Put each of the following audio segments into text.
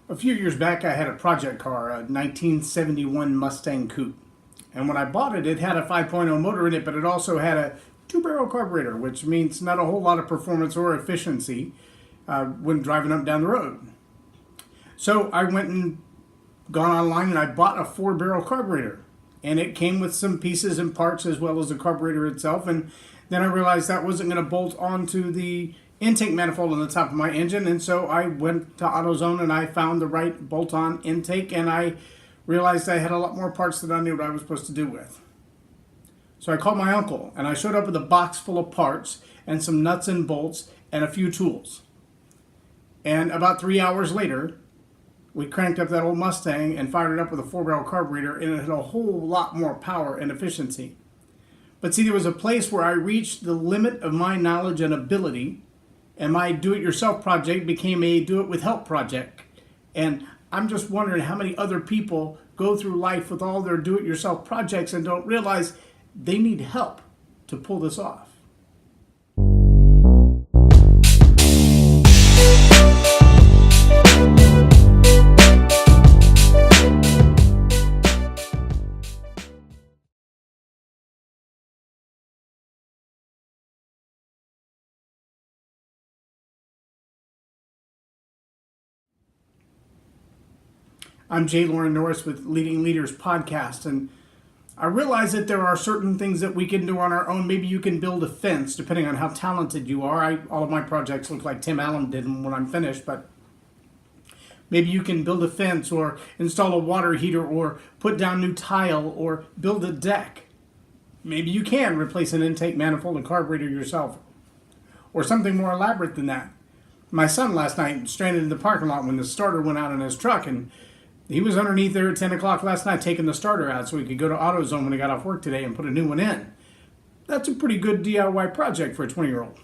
A few years back, I had a project car, a 1971 Mustang Coupe. And when I bought it, it had a 5.0 motor in it, but it also had a two-barrel carburetor, which means not a whole lot of performance or efficiency when driving up down the road. So I went and gone online and I bought a four-barrel carburetor. And it came with some pieces and parts as well as the carburetor itself. And then I realized that wasn't going to bolt onto the intake manifold on the top of my engine, and so I went to AutoZone and I found the right bolt-on intake, and I realized I had a lot more parts than I knew what I was supposed to do with. So I called my uncle and I showed up with a box full of parts and some nuts and bolts and a few tools. And about 3 hours later, we cranked up that old Mustang and fired it up with a four-barrel carburetor, and it had a whole lot more power and efficiency. But see, there was a place where I reached the limit of my knowledge and ability, and my do-it-yourself project became a do-it-with-help project. And I'm just wondering how many other people go through life with all their do-it-yourself projects and don't realize they need help to pull this off. I'm J Loren Norris with Leading Leaders Podcast, and I realize that there are certain things that we can do on our own. Maybe you can build a fence, depending on how talented you are. All of my projects look like Tim Allen did them when I'm finished, but maybe you can build a fence or install a water heater or put down new tile or build a deck. Maybe you can replace an intake manifold and carburetor yourself, or something more elaborate than that. My son last night stranded in the parking lot when the starter went out in his truck, and he was underneath there at 10 o'clock last night taking the starter out so he could go to AutoZone when he got off work today and put a new one in. That's a pretty good DIY project for a 20-year-old.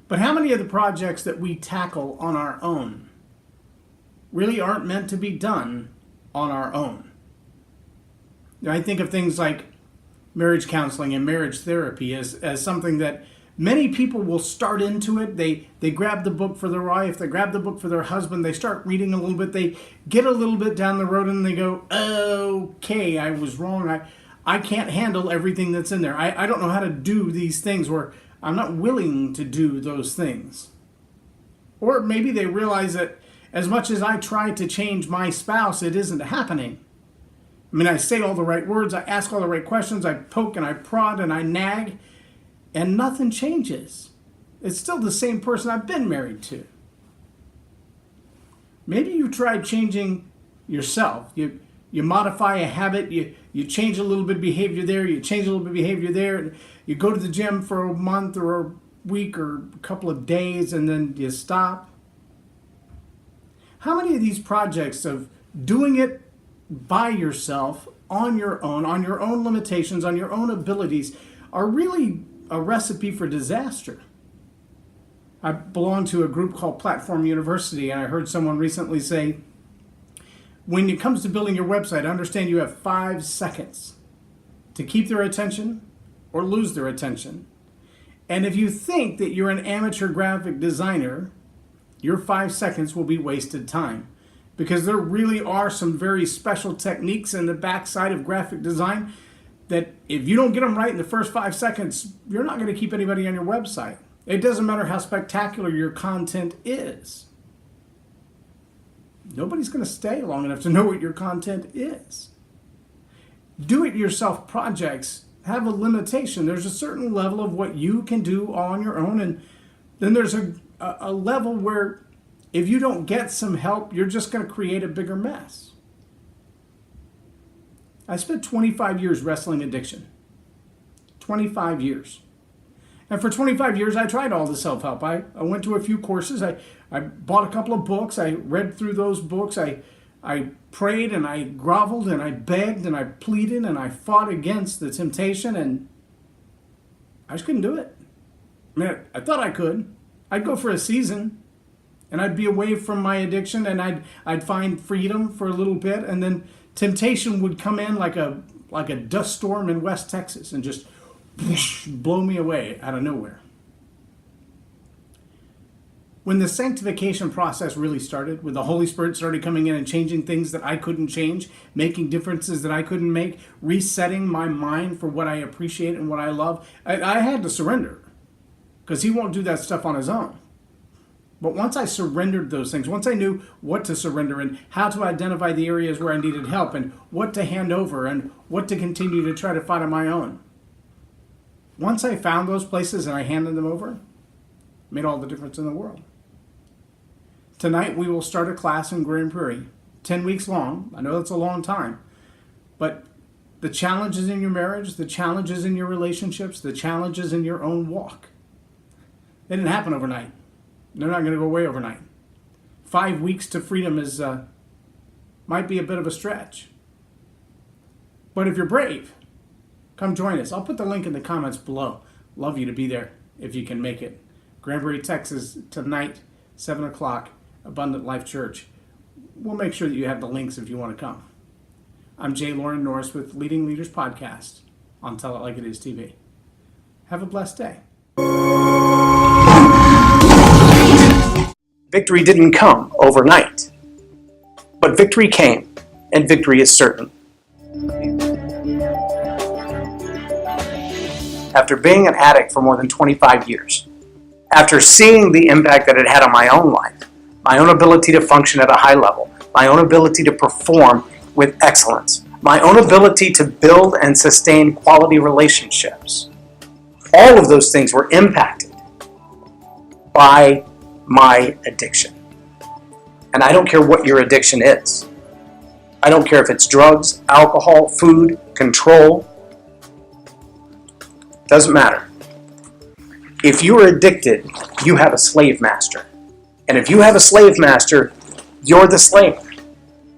But how many of the projects that we tackle on our own really aren't meant to be done on our own? I think of things like marriage counseling and marriage therapy as something that many people will start into it. They grab the book for their wife, they grab the book for their husband, they start reading a little bit, they get a little bit down the road and they go, okay, I was wrong. I can't handle everything that's in there. I don't know how to do these things, or I'm not willing to do those things. Or maybe they realize that as much as I try to change my spouse, it isn't happening. I mean, I say all the right words, I ask all the right questions, I poke and I prod and I nag, and nothing changes. It's still the same person I've been married to. Maybe you tried changing yourself. You modify a habit, you change a little bit of behavior there, you change a little bit of behavior there, you go to the gym for a month or a week or a couple of days and then you stop. How many of these projects of doing it by yourself, on your own limitations, on your own abilities, are really a recipe for disaster? I belong to a group called Platform University, and I heard someone recently say, when it comes to building your website, understand you have 5 seconds to keep their attention or lose their attention. And if you think that you're an amateur graphic designer, your 5 seconds will be wasted time, because there really are some very special techniques in the backside of graphic design that if you don't get them right in the first 5 seconds, you're not going to keep anybody on your website. It doesn't matter how spectacular your content is. Nobody's going to stay long enough to know what your content is. Do-it-yourself projects have a limitation. There's a certain level of what you can do on your own, and then there's a level where if you don't get some help, you're just going to create a bigger mess. I spent 25 years wrestling addiction. 25 years. And for 25 years, I tried all the self-help. I went to a few courses. I bought a couple of books. I read through those books. I prayed and I groveled and I begged and I pleaded and I fought against the temptation, and I just couldn't do it. I mean, I thought I could. I'd go for a season and I'd be away from my addiction and I'd find freedom for a little bit, and then temptation would come in like a dust storm in West Texas and just whoosh, blow me away out of nowhere. When the sanctification process really started, when the Holy Spirit started coming in and changing things that I couldn't change, making differences that I couldn't make, resetting my mind for what I appreciate and what I love, I had to surrender, because he won't do that stuff on his own. But once I surrendered those things, once I knew what to surrender and how to identify the areas where I needed help and what to hand over and what to continue to try to fight on my own, once I found those places and I handed them over, it made all the difference in the world. Tonight we will start a class in Grand Prairie, 10 weeks long. I know that's a long time, but the challenges in your marriage, the challenges in your relationships, the challenges in your own walk, they didn't happen overnight. They're not going to go away overnight. 5 weeks to freedom is might be a bit of a stretch. But if you're brave, come join us. I'll put the link in the comments below. Love you to be there if you can make it. Grand Prairie, Texas, tonight, 7 o'clock, Abundant Life Church. We'll make sure that you have the links if you want to come. I'm J Loren Norris with Leading Leaders Podcast on Tell It Like It Is TV. Have a blessed day. Victory didn't come overnight, but victory came, and victory is certain. After being an addict for more than 25 years, after seeing the impact that it had on my own life, my own ability to function at a high level, my own ability to perform with excellence, my own ability to build and sustain quality relationships, all of those things were impacted by my addiction. And I don't care what your addiction is. I don't care if it's drugs, alcohol, food, control. Doesn't matter. If you are addicted, you have a slave master. And if you have a slave master, you're the slave.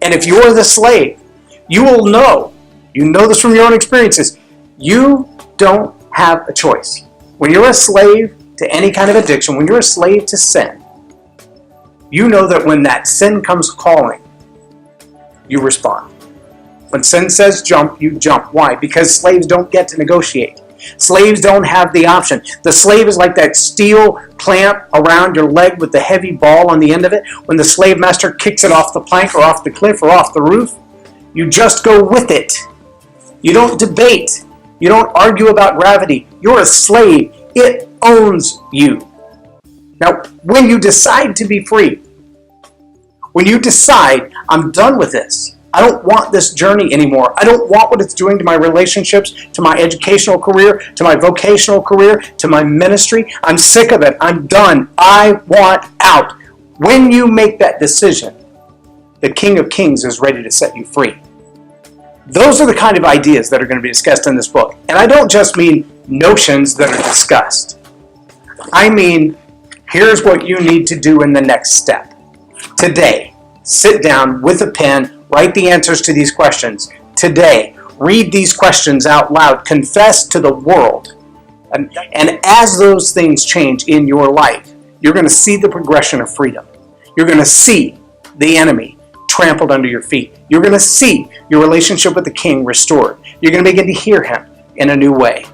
And if you're the slave, you will know, you know this from your own experiences, you don't have a choice. When you're a slave to any kind of addiction, when you're a slave to sin, you know that when that sin comes calling, you respond. When sin says jump, you jump. Why? Because slaves don't get to negotiate. Slaves don't have the option. The slave is like that steel clamp around your leg with the heavy ball on the end of it. When the slave master kicks it off the plank or off the cliff or off the roof, you just go with it. You don't debate. You don't argue about gravity. You're a slave. It owns you. Now, when you decide to be free, when you decide, I'm done with this, I don't want this journey anymore, I don't want what it's doing to my relationships, to my educational career, to my vocational career, to my ministry, I'm sick of it, I'm done, I want out. When you make that decision, the King of Kings is ready to set you free. Those are the kind of ideas that are going to be discussed in this book. And I don't just mean notions that are discussed. I mean, here's what you need to do in the next step. Today, sit down with a pen, write the answers to these questions. Today, read these questions out loud, confess to the world. And as those things change in your life, you're going to see the progression of freedom. You're going to see the enemy trampled under your feet. You're going to see your relationship with the King restored. You're going to begin to hear him in a new way.